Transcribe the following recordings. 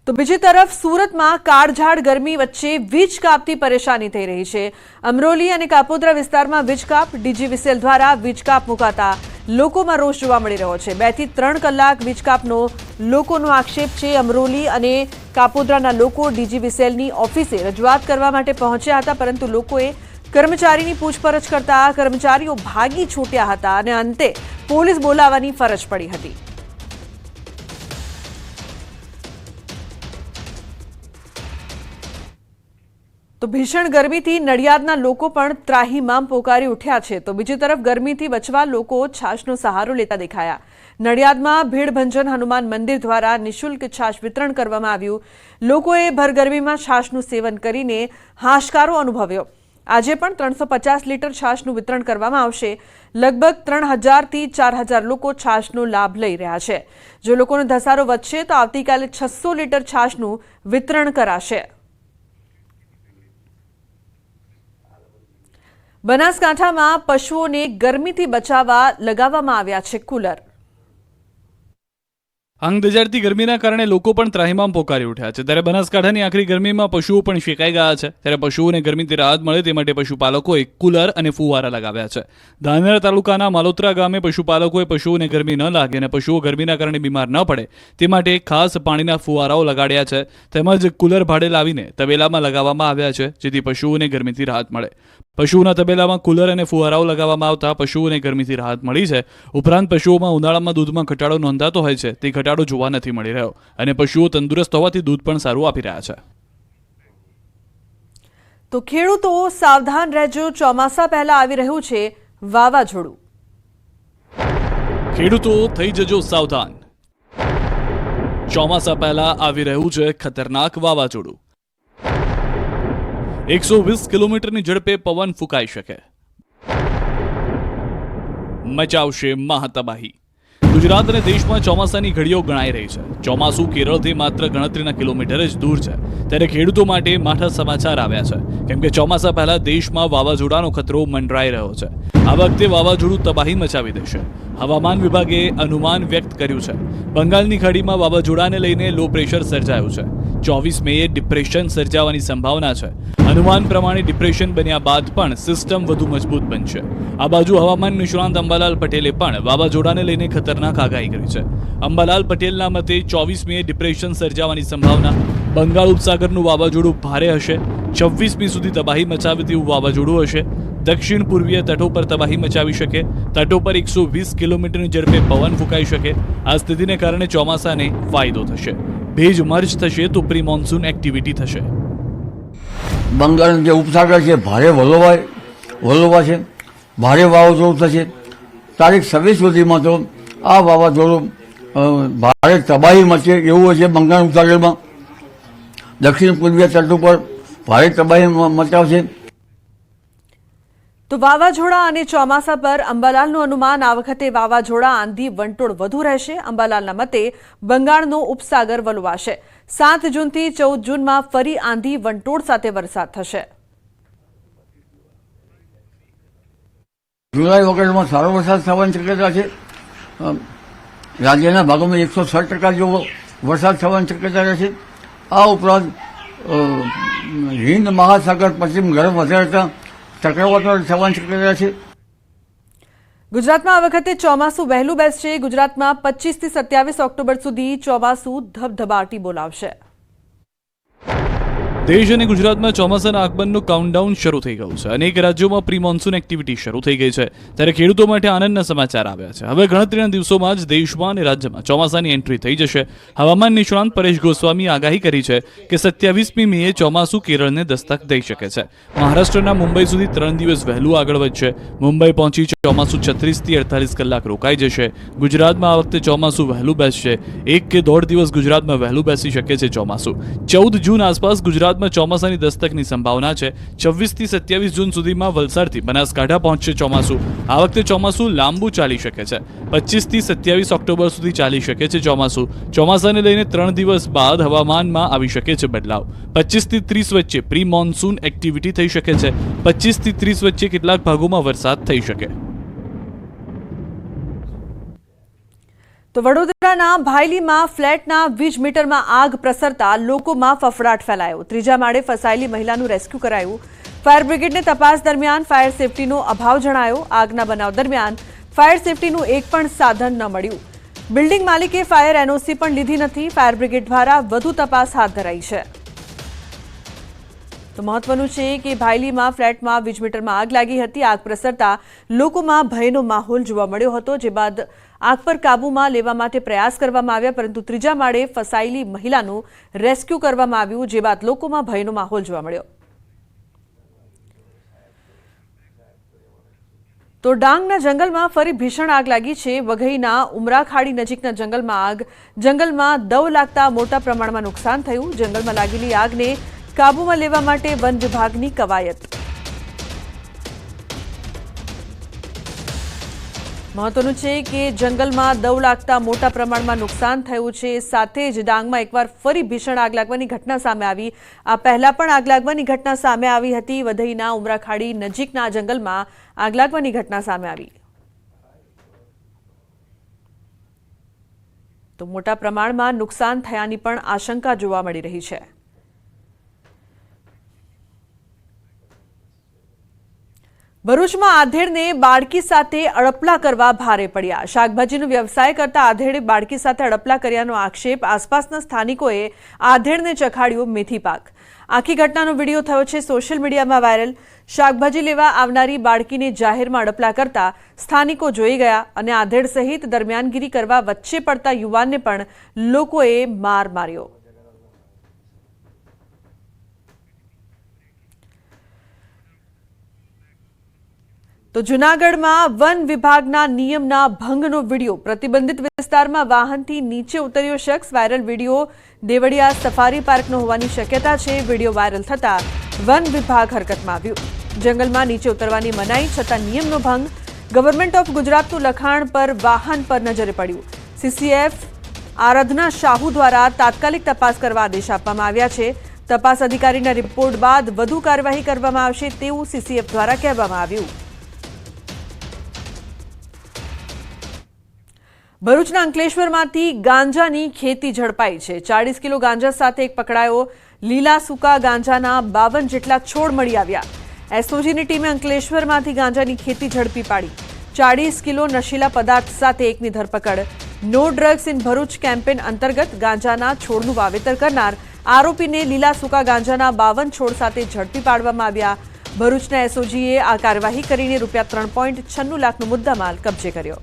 તો બીજી તરફ સુરતમાં કાળઝાળ ગરમી વચ્ચે વીજ કાપથી પરેશાની થઈ રહી છે। અમરોલી અને કાપોદ્રા વિસ્તારમાં વીજ કાપ, ડીજીવીસીએલ દ્વારા વીજ કાપ મુકાતા લોકોમાં રોષ જોવા મળી રહ્યો છે। 2 થી 3 કલાક વીજ કાપનો લોકોનો આક્ષેપ છે। અમરોલી અને કાપોદ્રાના લોકો ડીજીવીસીએલની ઓફિસે રજૂઆત કરવા માટે પહોંચ્યા હતા, પરંતુ લોકોએ કર્મચારીની પૂછપરછ કરતા કર્મચારીઓ ભાગી છૂટ્યા હતા અને અંતે પોલીસ બોલાવવાની ફરજ પડી હતી। તો ભીષણ ગરમીથી નડિયાદના લોકો પણ ત્રાહિમામ પોકારી ઉઠ્યા છે। તો બીજી તરફ ગરમીથી બચવા લોકો છાશનો સહારો લેતા દેખાયા। નડિયાદમાં ભીડભંજન હનુમાન મંદિર દ્વારા નિઃશુલ્ક છાશ વિતરણ કરવામાં આવ્યું। લોકોએ ભરગરમીમાં છાશનું સેવન કરીને હાશકારો અનુભવ્યો। આજે પણ 350 લીટર છાશનું વિતરણ કરવામાં આવશે। લગભગ 3000 થી 4000 લોકો છાશનો લાભ લઈ રહ્યા છે। જો લોકોનો ધસારો વધશે તો આવતીકાલે 600 લીટર છાશનું વિતરણ કરાશે। બનાસકાંઠામાં પશુઓને ગરમીથી બચાવવા લગાવવામાં આવ્યા છે કુલર। અંગ દજાડતી ગરમીના કારણે લોકો પણ ત્રાહિમામ પોકારી ઉઠ્યા છે। ત્યારે બનાસકાંઠાની આખરી ગરમીમાં પશુઓ પણ શેકાઈ ગયા છે। ત્યારે પશુઓને ગરમીથી રાહત મળે તે માટે પશુપાલકોએ કુલર અને ફુવારા લગાવ્યા છે। ધાનેરા તાલુકાના માલોત્રા ગામે પશુપાલકોએ પશુઓને ગરમી ન લાગે અને પશુઓ ગરમીના કારણે બીમાર ન પડે તે માટે ખાસ પાણીના ફુવારાઓ લગાડ્યા છે, તેમજ કુલર ભાડે લાવીને તબેલામાં લગાવવામાં આવ્યા છે, જેથી પશુઓને ગરમીથી રાહત મળે। પશુઓના તબેલામાં કુલર અને ફુવારાઓ લગાવવામાં આવતા પશુઓને ગરમીથી રાહત મળી છે। ઉપરાંત પશુઓમાં ઉનાળામાં દૂધમાં ઘટાડો નોંધાતો હોય છે, તે ઘટાડો જોવા નથી મળી રહ્યો અને પશુઓ તંદુરસ્ત હોવાથી દૂધ પણ સારું આપી રહ્યા છે। તો ખેડૂતો સાવધાન રહેજો, ચોમાસા પહેલા આવી રહ્યું છે વાવાઝોડું। ખેડૂતો થઈ જજો સાવધાન, ચોમાસા પહેલા આવી રહ્યું છે ખતરનાક વાવાઝોડું। 120 કિલોમીટરની ઝડપે પવન ફૂંકાઈ શકે, મચાવશે મહાતબાહી। ગુજરાત અને દેશમાં ચોમાસાની ઘડીઓ ગણાઈ રહી છે। ચોમાસું કેરળથી માત્ર ગણતરીના કિલોમીટર જ દૂર છે, ત્યારે ખેડૂતો માટે માઠા સમાચાર આવ્યા છે, કેમ કે ચોમાસા પહેલા દેશમાં વાવાઝોડાનો ખતરો મંડરાઈ રહ્યો છે। આ વખતે વાવાઝોડું તબાહી મચાવી દેશે। હવામાન વિભાગે અનુમાન વ્યક્ત કર્યું છે। બંગાળની ખાડીમાં વાવાઝોડાને લઈને લો પ્રેશર સર્જાયું છે। 24 મેએ ડિપ્રેશન સર્જાવાની સંભાવના છે। અનુમાન પ્રમાણે ડિપ્રેશન બન્યા બાદ પણ સિસ્ટમ વધુ મજબૂત બનશે। આ બાજુ હવામાન નિષ્ણાંત અંબાલાલ પટેલે પણ વાવાઝોડાને લઈને ખતરનાક આગાહી કરી છે। અંબાલાલ પટેલના મતે 24 મેએ ડિપ્રેશન સર્જાવાની સંભાવના। બંગાળ ઉપસાગરનું વાવાઝોડું ભારે હશે। 26મી સુધી તબાહી મચાવે તેવું વાવાઝોડું હશે। દક્ષિણ પૂર્વીય તટો પર તબાહી મચાવી શકે। તટો પર 120 કિલોમીટરની ઝડપે પવન ફૂંકાઈ શકે। આ સ્થિતિને કારણે ચોમાસાને ફાયદો થશે। ભેજ મર્જ થશે તો પ્રી મોન્સૂન એક્ટિવિટી થશે। બંગાળનો જે ઉપસાગર છે ભારે વલોવા છે, ભારે વાવાઝોડું થશે। તારીખ 26 સુધીમાં તો આ વાવાઝોડું ભારે તબાહી મચે એવું છે। બંગાળ ઉપસાગરમાં દક્ષિણ પૂર્વીય તટ ઉપર ભારે તબાહી મચાવશે। તો વાવાઝોડા અને ચોમાસા પર અંબાલાલનું અનુમાન, આ વખતે વાવાઝોડા, આંધી, વંટોળ વધુ રહેશે। અંબાલાલના મતે બંગાળનો ઉપસાગર વલોવાશે। 7 જૂનથી 14 જૂનમાં ફરી આંધી, વંટોળ સાથે વરસાદ થશે। જુલાઈ ઓગસ્ટમાં સારો વરસાદ થવાની શક્યતા છે। રાજ્યના ભાગોમાં 106% જેવો વરસાદ થવાની શક્યતા રહેશે। આ ઉપરાંત હિન્દ મહાસાગર પશ્ચિમ ગરમ વધારતા ચક્રવાતો થવાની શક્યતા છે। ગુજરાતમાં આ વખતે ચોમાસું વહેલું બેસશે। ગુજરાતમાં 25 થી 27 ઓક્ટોબર સુધી ચોમાસું ધબધબાટી બોલાવશે। દેશ અને ગુજરાતમાં ચોમાસાના આગમનનું કાઉન્ટડાઉન શરૂ થઈ ગયું છે। અનેક રાજ્યોમાં પ્રી મોન્સૂન એક્ટિવિટી શરૂ થઈ ગઈ છે, ત્યારે ખેડૂતો માટે આનંદના સમાચાર આવ્યા છે। હવે ગણતરીના દિવસોમાં જ દેશમાં અને રાજ્યમાં ચોમાસાની એન્ટ્રી થઈ જશે। હવામાન નિષ્ણાંત પરેશ ગોસ્વામીએ આગાહી કરી છે કે 27મી મેએ ચોમાસું કેરળને દસ્તક દઈ શકે છે। મહારાષ્ટ્રના મુંબઈ સુધી 3 દિવસ વહેલું આગળ વધશે। મુંબઈ પહોંચી ચોમાસું 36 થી 48 કલાક રોકાઈ જશે। ગુજરાતમાં આ વખતે ચોમાસું વહેલું બેસશે। 1 કે 1.5 દિવસ ગુજરાતમાં વહેલું બેસી શકે છે ચોમાસું। 14 જૂન આસપાસ ગુજરાત ચોમાસાની દસ્તકની સંભાવના છે। 26 થી 27 જૂન સુધીમાં વલસાડથી બનાસકાંઠા પહોંચશે ચોમાસું। આ વખતે ચોમાસું લાંબુ ચાલી શકે છે। 25 થી 27 ઓક્ટોબર સુધી ચાલી શકે છે ચોમાસું। ચોમાસાને લઈને 3 દિવસ બાદ હવામાનમાં આવી શકે છે બદલાવ। 25 થી 30 વચ્ચે પ્રી મોન્સૂન એક્ટિવિટી થઈ શકે છે। 25 થી 30 વચ્ચે કેટલાક ભાગોમાં વરસાદ થઈ શકે। તો વડોદરાના ભાયલીમાં ફ્લેટના વીજ મીટરમાં આગ પ્રસરતા લોકોમાં ફફડાટ ફેલાયો. ત્રીજા માળે ફસાયેલી મહિલાનું રેસ્ક્યુ કરાયું. ફાયર બ્રિગેડને તપાસ દરમિયાન ફાયર સેફટીનો અભાવ જણાયો. આગના બનાવ દરમિયાન ફાયર સેફટીનું એક પણ સાધન ન મળ્યું. બિલ્ડિંગ માલિકે ફાયર એનઓસી પણ લીધી નથી. ફાયર બ્રિગેડ દ્વારા વધુ તપાસ હાથ ધરાઈ છે. તો મહત્વનું છે કે ભાયલીમાં ફ્લેટમાં વીજ મીટરમાં આગ લાગી હતી. આગ પ્રસરતા લોકોમાં ભયનો માહોલ જોવા મળ્યો હતો, જે બાદ આગ પર કાબૂમાં લેવા માટે પ્રયાસ કરવામાં આવ્યા, પરંતુ ત્રીજા માળે ફસાયેલી મહિલાનું રેસ્ક્યુ કરવામાં આવ્યું, જે બાદ લોકોમાં ભયનો માહોલ જોવા મળ્યો. તો ડાંગના જંગલમાં ફરી ભીષણ આગ લાગી છે. વઘઈના ઉમરાખાડી નજીકના જંગલમાં દવ લાગતા મોટા પ્રમાણમાં નુકસાન થયું. જંગલમાં લાગેલી આગને કાબૂમાં લેવા માટે વન વિભાગની કવાયત. મહત્વનું છે કે જંગલમાં દવ લાગતા મોટા પ્રમાણમાં નુકસાન થયું છે. સાથે જ ડાંગમાં એકવાર ફરી ભીષણ આગ લાગવાની ઘટના સામે આવી. આ પહેલા પણ આગ લાગવાની ઘટના સામે આવી હતી. વઘઈના ઉમરાખાડી નજીકના જંગલમાં આગ લાગવાની ઘટના સામે આવી. તો મોટા પ્રમાણમાં નુકસાન થયાની પણ આશંકા જોવા મળી રહી છે. ભરૂચમાં આધેડને બાળકી સાથે અડપલા કરવા ભારે પડ્યા. શાકભાજીનો વ્યવસાય કરતા આધેડે બાળકી સાથે અડપલા કર્યાનો આક્ષેપ. આસપાસના સ્થાનિકોએ આધેડને ચખાડ્યો મેથી પાક. આખી ઘટનાનો વિડીયો થયો છે સોશિયલ મીડિયામાં વાયરલ. શાકભાજી લેવા આવનારી બાળકીને જાહેરમાં અડપલા કરતા સ્થાનિકો જોઈ ગયા અને આધેડ સહિત દરમિયાનગીરી કરવા વચ્ચે પડતા યુવાનને પણ લોકોએ માર માર્યો. તો જૂનાગઢમાં વન વિભાગના નિયમના ભંગનો વિડીયો. પ્રતિબંધિત વિસ્તારમાં વાહનથી નીચે ઉતર્યો શખ્સ. વાયરલ વિડીયો દેવળિયા સફારી પાર્કનો હોવાની શક્યતા છે. વિડીયો વાયરલ થતા વન વિભાગ હરકતમાં આવ્યું. જંગલમાં નીચે ઉતરવાની મનાઈ છતાં નિયમનો ભંગ. ગવર્મેન્ટ ઓફ ગુજરાતનું લખાણ પર વાહન પર નજરે પડ્યું. સીસીએફ આરાધના શાહુ દ્વારા તાત્કાલિક તપાસ કરવા આદેશ આપવામાં આવ્યા છે. તપાસ અધિકારીના રિપોર્ટ બાદ વધુ કાર્યવાહી કરવામાં આવશે તેવું સીસીએફ દ્વારા કહેવામાં આવ્યું. ભરૂચના અંકલેશ્વરમાંથી ગાંજાની ખેતી ઝડપાઈ છે. 40 કિલો ગાંજા સાથે એક પકડાયો. લીલા સૂકા ગાંજાના 52 જેટલા છોડ મળી આવ્યા. એસઓજીની ટીમે અંકલેશ્વરમાંથી ગાંજાની ખેતી ઝડપી પાડી. 40 કિલો નશીલા પદાર્થ સાથે એકની ધરપકડ. No drugs in Bharuch campaign અંતર્ગત ગાંજાના છોડનું વાવેતર કરનાર આરોપીને લીલા સૂકા ગાંજાના 52 છોડ સાથે ઝડપી પાડવામાં આવ્યા. ભરૂચના એસઓજીએ આ કાર્યવાહી કરીને ₹3.96 લાખનો મુદ્દામાલ કબજે કર્યો.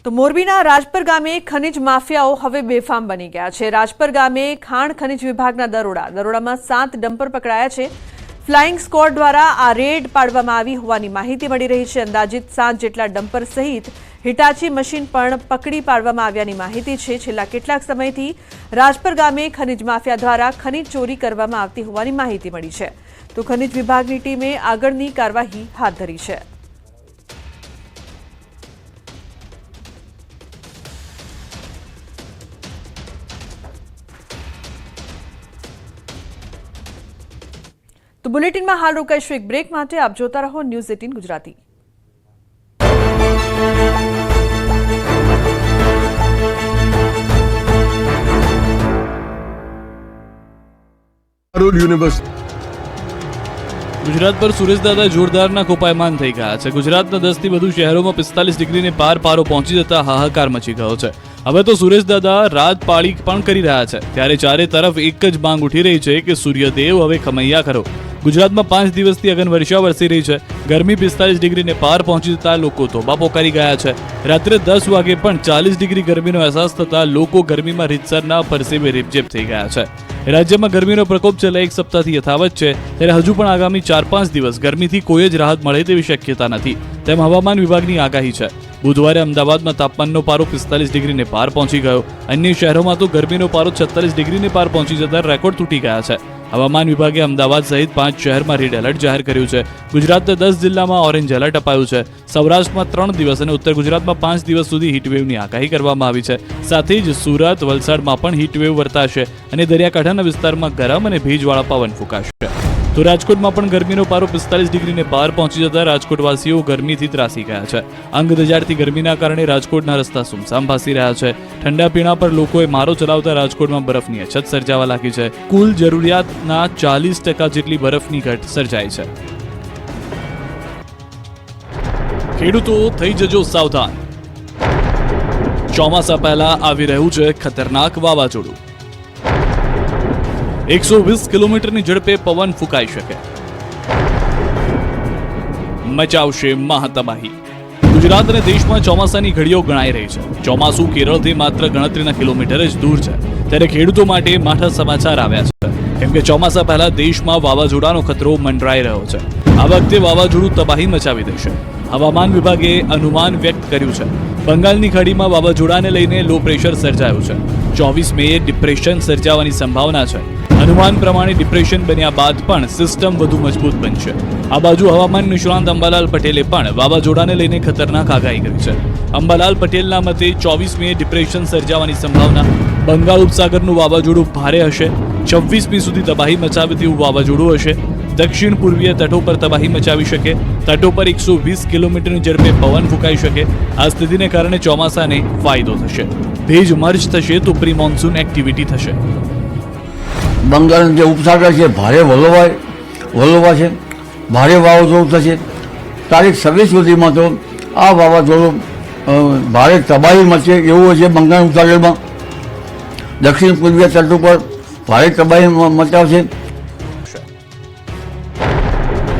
તો મોરબીના રાજપર ગામે ખનિજ માફિયાઓ હવે બેફામ બની ગયા છે. રાજપર ગામે ખાણ ખનિજ વિભાગના દરોડામાં 7 ડમ્પર પકડાયા છે. ફ્લાઇંગ સ્ક્વોડ દ્વારા આ રેડ પાડવામાં આવી હોવાની માહિતી મળી રહી છે. અંદાજિત 7 જેટલા ડમ્પર સહિત હિટાચી મશીન પણ પકડી પાડવામાં આવ્યાની માહિતી છે. છેલ્લા કેટલાક સમયથી રાજપર ગામે ખનિજ માફિયા દ્વારા ખનિજ ચોરી કરવામાં આવતી હોવાની માહિતી મળી છે. તો ખનિજ વિભાગની ટીમે આગળની કાર્યવાહી હાથ ધરી છે. તો બુલેટિનમાં હાલ રોકાઈશું એક બ્રેક માટે. આપ જોતા રહો ન્યૂઝ 18 ગુજરાતી. ગુજરાત પર સુરેશદાદા જોરદારના કોપાયમાન થઈ ગયા છે. ગુજરાતના 10 થી વધુ શહેરોમાં 45 ડિગ્રીને પાર પારો પહોંચી જતા હાહાકાર મચી ગયો છે. હવે તો સુરેશદાદા રાત પાળી પણ કરી રહ્યા છે. ત્યારે ચારે તરફ એક જ માંગ ઉઠી રહી છે કે સૂર્યદેવ હવે ખમૈયા કરો. ગુજરાતમાં 5 દિવસથી અગન વર્ષા વરસી રહી છે. ગરમી 45 ડિગ્રીને પાર પહોંચી જતા લોકો તોબા પોકારી ગયા છે. રાત્રે 10 વાગે પણ 40 ડિગ્રી ગરમીનો અહેસાસ થતા લોકો ગરમીમાં રીતસરના પરસેવે રેપઝેપ થઈ ગયા છે. રાજ્યમાં ગરમીનો પ્રકોપ છેલ્લા એક સપ્તાહથી યથાવત છે. ત્યારે હજુ પણ આગામી 4-5 દિવસ ગરમીથી કોઈ જ રાહત મળે તેવી શક્યતા નથી, તેમ હવામાન વિભાગની આગાહી છે. બુધવારે અમદાવાદમાં તાપમાનનો પારો 45 ડિગ્રીને પાર પહોંચી ગયો. અન્ય શહેરોમાં તો ગરમીનો પારો 46 ડિગ્રીને પાર પહોંચી જતા રેકોર્ડ તૂટી ગયા છે. હવામાન વિભાગે અમદાવાદ સહિત 5 શહેરમાં રેડ એલર્ટ જાહેર કર્યું છે. ગુજરાતના 10 જિલ્લામાં ઓરેન્જ એલર્ટ અપાયું છે. સૌરાષ્ટ્રમાં 3 દિવસ અને ઉત્તર ગુજરાતમાં 5 દિવસ સુધી હીટવેવની આગાહી કરવામાં આવી છે. સાથે જ સુરત, વલસાડમાં પણ હીટવેવ વર્તાશે અને દરિયાકાંઠાના વિસ્તારમાં ગરમ અને ભેજવાળા પવન ફૂંકાશે. તો રાજકોટમાં પણ ગરમીનો પારો 45 ડિગ્રીને પાર પહોંચી જતા રાજકોટવાસીઓ ગરમીથી ત્રાસી ગયા છે. અંગ દજાડતી ગરમીના કારણે રાજકોટના રસ્તા સુમસામ ભાસી રહ્યા છે. ઠંડા પીણા પર લોકોએ મારો ચલાવતા રાજકોટમાં બરફની અછત સર્જાવા લાગી છે. કુલ જરૂરિયાતના 40% જેટલી બરફની ઘટ સર્જાઈ છે. ખેડૂતો થઈ જજો સાવધાન. ચોમાસા પહેલા આવી રહ્યું છે ખતરનાક વાવાઝોડું. 120 કિલોમીટરની ઝડપે પવન ફૂંકાઈ શકે. મચાવશે મહાતબાહી. ગુજરાત અને દેશમાં ચોમાસાની ઘડીઓ ગણાઈ રહી છે. ચોમાસું કેરળથી માત્ર ગણતરીના કિલોમીટર જ દૂર છે. ત્યારે ખેડૂતો માટે માઠા સમાચાર આવ્યા છે. કેમ કે ચોમાસા પહેલા દેશમાં વાવાઝોડાનો ખતરો મંડરાઈ રહ્યો છે. આ વખતે વાવાઝોડું તબાહી મચાવી દેશે. હવામાન વિભાગે અનુમાન વ્યક્ત કર્યું છે. બંગાળની ખાડીમાં વાવાઝોડાને લઈને લો પ્રેશર સર્જાયું છે. 24 મેએ ડિપ્રેશન સર્જાવાની સંભાવના છે. અનુમાન પ્રમાણે ડિપ્રેશન બન્યા બાદ પણ સિસ્ટમ વધુ મજબૂત બનશે. આ બાજુ હવામાન નિષ્ણાંત અંબાલાલ પટેલે પણ વાવાઝોડાને લઈને ખતરનાક આગાહી કરી છે. અંબાલાલ પટેલના મતે 24 મેએ ડિપ્રેશન સર્જાવાની સંભાવના. બંગાળ ઉપસાગરનું વાવાઝોડું ભારે હશે. 26 મી સુધી તબાહી મચાવે તેવું વાવાઝોડું હશે. દક્ષિણ પૂર્વીય તટો પર તબાહી મચાવી શકે. તટો પર 120 કિલોમીટરની ઝડપે પવન ફૂંકાઈ શકે. આ સ્થિતિને કારણે ચોમાસાને ફાયદો થશે. ભેજ મર્જ થશે તો પ્રી મોન્સૂન એક્ટિવિટી થશે. બંગાળનો જે ઉપસાગર છે ભારે વલોવા છે. ભારે વાવાઝોડું થશે. તારીખ 26 સુધીમાં તો આ વાવાઝોડું ભારે તબાહી મચે એવું છે. બંગાળ ઉપસાગરમાં દક્ષિણ પૂર્વીય તટ ઉપર ભારે તબાહી મચાવશે.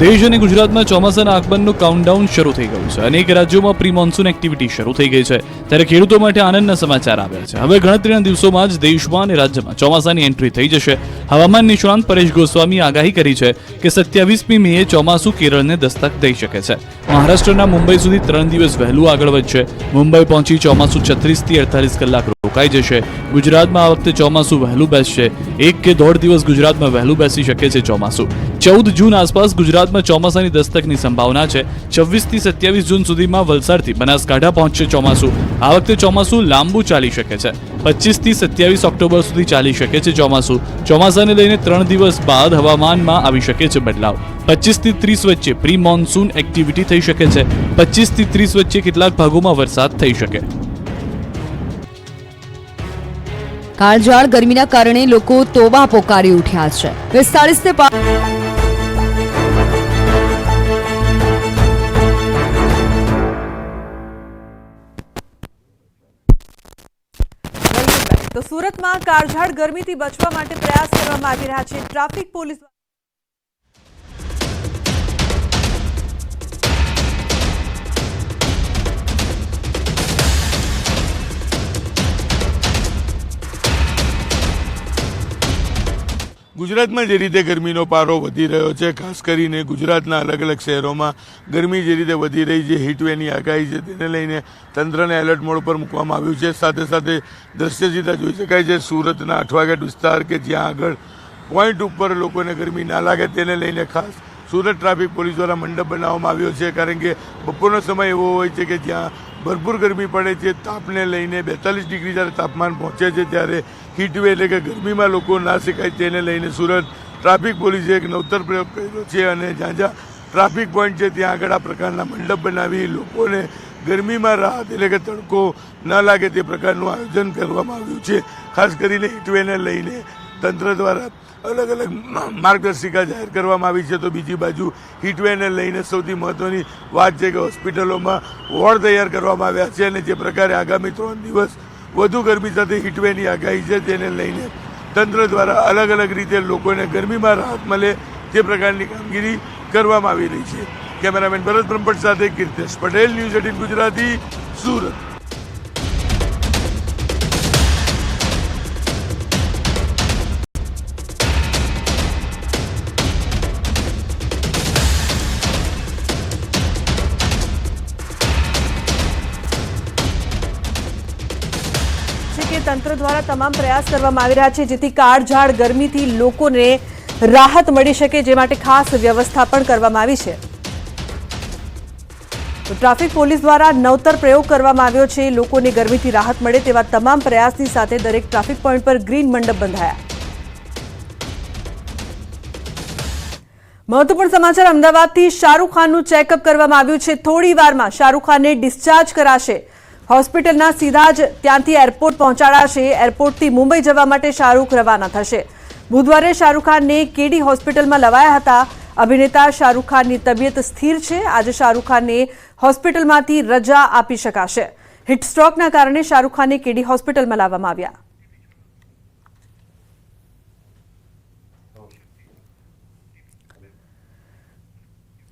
દેશ અને ગુજરાતમાં ચોમાસાના આગમનનું કાઉન્ટડાઉન શરૂ થઈ ગયું છે. અનેક રાજ્યોમાં પ્રી મોન્સૂન એક્ટિવિટી શરૂ થઈ ગઈ છે. ત્યારે ખેડૂતો માટે આનંદના સમાચાર આવ્યા છે. હવે ગણતરીના દિવસોમાં જ દેશમાં અને રાજ્યમાં ચોમાસાની એન્ટ્રી થઈ જશે. હવામાન નિષ્ણાંત પરેશ ગોસ્વામીએ આગાહી કરી છે કે 27મી મેએ ચોમાસું કેરળને દસ્તક દઈ શકે છે. મહારાષ્ટ્રના મુંબઈ સુધી 3 દિવસ વહેલું આગળ વધશે. મુંબઈ પહોંચી ચોમાસું 36 થી 48 કલાક રોકાઈ જશે. ગુજરાતમાં આ વખતે ચોમાસું વહેલું બેસશે. 1 કે 1.5 દિવસ ગુજરાતમાં વહેલું બેસી શકે છે ચોમાસું. 14 જૂન આસપાસ ગુજરાતમાં ચોમાસાની દસ્તકની સંભાવના છે. 26 થી 27 જૂન સુધીમાં વલસાડથી બનાસકાંઠા પહોંચશે ચોમાસું. આ વખતે ચોમાસું લાંબુ ચાલી શકે છે. 25 થી 27 ઓક્ટોબર સુધી ચાલી શકે છે ચોમાસું. ચોમાસાને લઈને 3 દિવસ બાદ હવામાનમાં આવી શકે છે બદલાવ. 25 થી 30 વચ્ચે પ્રી મોન્સૂન એક્ટિવિટી થઈ શકે છે. 25 થી 30 વચ્ચે કેટલાક ભાગોમાં વરસાદ થઈ શકે. કાળઝાળ ગરમીના કારણે લોકો તોબા પોકારી ઉઠ્યા છે. 45 ને તો સુરતમાં કાળઝાળ ગરમીથી બચવા માટે પ્રયાસ કરવામાં આવી રહ્યા છે. ટ્રાફિક પોલીસ ગુજરાતમાં જે રીતે ગરમીનો પારો વધી રહ્યો છે, ખાસ કરીને ગુજરાતના અલગ અલગ શહેરોમાં ગરમી જે રીતે વધી રહી છે, હીટવેવની આગાહી છે, તેને લઈને તંત્રને એલર્ટ મોડ પર મૂકવામાં આવ્યું છે. સાથે સાથે દ્રશ્ય સીધા જોઈ શકાય છે સુરતના અઠવાગઢ વિસ્તાર કે જ્યાં આગળ પોઈન્ટ ઉપર લોકોને ગરમી ના લાગે તેને લઈને ખાસ સુરત ટ્રાફિક પોલીસ દ્વારા મંડપ બનાવવામાં આવ્યો છે. કારણ કે બપોરનો સમય એવો હોય છે કે જ્યાં ભરપૂર ગરમી પડે છે. તાપને લઈને 42 ડિગ્રી જ્યારે તાપમાન પહોંચે છે ત્યારે હીટવેવ એટલે કે ગરમીમાં લોકો ના શેકાય તેને લઈને સુરત ટ્રાફિક પોલીસે એક નવતર પ્રયોગ કર્યો છે અને જ્યાં જ્યાં ટ્રાફિક પોઈન્ટ છે ત્યાં આગળ આ પ્રકારના મંડપ બનાવી લોકોને ગરમીમાં રાહત એટલે કે તડકો ન લાગે તે પ્રકારનું આયોજન કરવામાં આવ્યું છે. ખાસ કરીને હીટવેવને લઈને તંત્ર દ્વારા અલગ અલગ માર્ગદર્શિકા જાહેર કરવામાં આવી છે. તો બીજી બાજુ હીટવેવને લઈને સૌથી મહત્વની વાત છે કે હોસ્પિટલોમાં વોર્ડ તૈયાર કરવામાં આવ્યા છે અને જે પ્રકારે આગામી 3 દિવસ વધુ ગરમી સાથે હીટવેવની આગાહી છે તેને લઈને તંત્ર દ્વારા અલગ અલગ રીતે લોકોને ગરમીમાં રાહત મળે તે પ્રકારની કામગીરી કરવામાં આવી રહી છે. કેમેરામેન ભરત બ્રહ્મભટ્ટ સાથે કીર્તેશ પટેલ, ન્યૂઝ 18 ગુજરાતી, સુરત. કે તંત્ર દ્વારા તમામ પ્રયાસ કરવામાં આવી રહ્યા છે જેથી કાળઝાળ ગરમીથી લોકોને રાહત મળી શકે, જે માટે ખાસ વ્યવસ્થા પણ કરવામાં આવી છે. તો ટ્રાફિક પોલીસ દ્વારા નવતર પ્રયોગ કરવામાં આવ્યો છે. લોકોને ગરમીથી રાહત મળે તેવા તમામ પ્રયાસની સાથે દરેક ટ્રાફિક પોઈન્ટ પર ગ્રીન મંડપ બંધાયા. મહત્વપૂર્ણ સમાચાર અમદાવાદથી શાહરૂખ ખાનનું ચેકઅપ કરવામાં આવ્યું છે. થોડી વારમાં શાહરૂખ ખાનને ડિસ્ચાર્જ કરાશે. હોસ્પિટલના સીધા જ ત્યાંથી એરપોર્ટ પહોંચાડાશે. એરપોર્ટથી મુંબઈ જવા માટે શાહરૂખ રવાના થશે. બુધવારે શાહરૂખ ખાનને કેડી હોસ્પિટલમાં લવાયા હતા. અભિનેતા શાહરૂખ ખાનની તબિયત સ્થિર છે. આજે શાહરૂખ ખાનને હોસ્પિટલમાંથી રજા આપી શકાશે. હિટ સ્ટ્રોકના કારણે શાહરૂખ ખાનને કેડી હોસ્પિટલમાં લાવવામાં આવ્યા.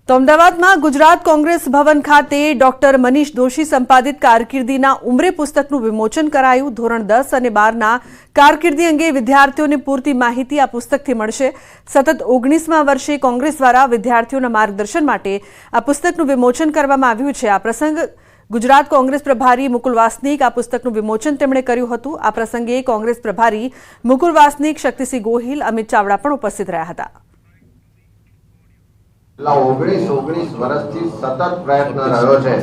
તો અમદાવાદમાં ગુજરાત કોંગ્રેસ ભવન ખાતે ડોક્ટર મનીષ દોશી સંપાદિત કારકિર્દીના ઉંમરે પુસ્તકનું વિમોચન કરાયું. ધોરણ 10 અને 12ના કારકિર્દી અંગે વિદ્યાર્થીઓને પૂરતી માહિતી આ પુસ્તકથી મળશે. સતત 19મા વર્ષે કોંગ્રેસ દ્વારા વિદ્યાર્થીઓના માર્ગદર્શન માટે આ પુસ્તકનું વિમોચન કરવામાં આવ્યું છે. આ પ્રસંગ ગુજરાત કોંગ્રેસ પ્રભારી મુકુલ વાસનિક આ પુસ્તકનું વિમોચન તેમણે કર્યું હતું. આ પ્રસંગે કોંગ્રેસ પ્રભારી મુકુલ વાસનિક, શક્તિસિંહ ગોહિલ, અમિત ચાવડા પણ ઉપસ્થિત રહ્યા હતા. 19 વર્ષથી સતત પ્રયત્ન રહ્યો છે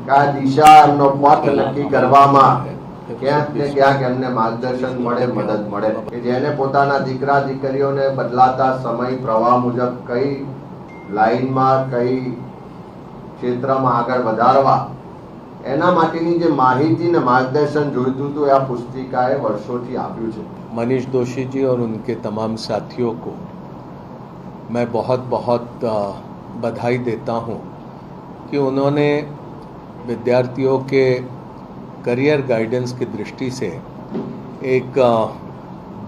કે આ દિશા એમનો પથ નક્કી કરવામાં ક્યાંક ને ક્યાંક એમને માર્ગદર્શન મળે, મદદ મળે, કે જેને પોતાના દીકરા દીકરીઓને બદલાતા સમય પ્રવાહ મુજબ કઈ લાઈનમાં કઈ ક્ષેત્રમાં આગળ વધારવા એના માટેની જે માહિતી ને માર્ગદર્શન જોઈતું હતું એ આ પુસ્તિકાએ વર્ષોથી આપ્યું છે. मनीष दोशी जी और उनके तमाम साथियों को मैं बहुत बहुत बधाई देता हूँ कि उन्होंने विद्यार्थियों के करियर गाइडेंस की दृष्टि से एक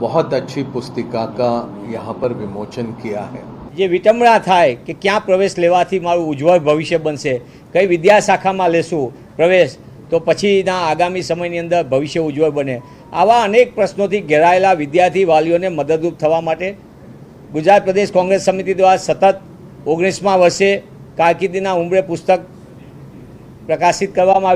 बहुत अच्छी पुस्तिका का यहाँ पर विमोचन किया है. જે વિટંબણા થાય કે ક્યાં પ્રવેશ લેવાથી મારું ઉજ્જવળ ભવિષ્ય બનશે, કઈ વિદ્યાશાખામાં લેશું પ્રવેશ તો પછીના આગામી સમયની અંદર ભવિષ્ય ઉજ્જવળ બને, આવા અનેક પ્રશ્નોથી ઘેરાયેલા વિદ્યાર્થી વાલીઓને મદદરૂપ થવા માટે ગુજરાત પ્રદેશ કોંગ્રેસ સમિતિ દ્વારા સતત 19મા વર્ષે કારકિર્દીના ઉંમરે પુસ્તક પ્રકાશિત કરવામાં આવ્યું.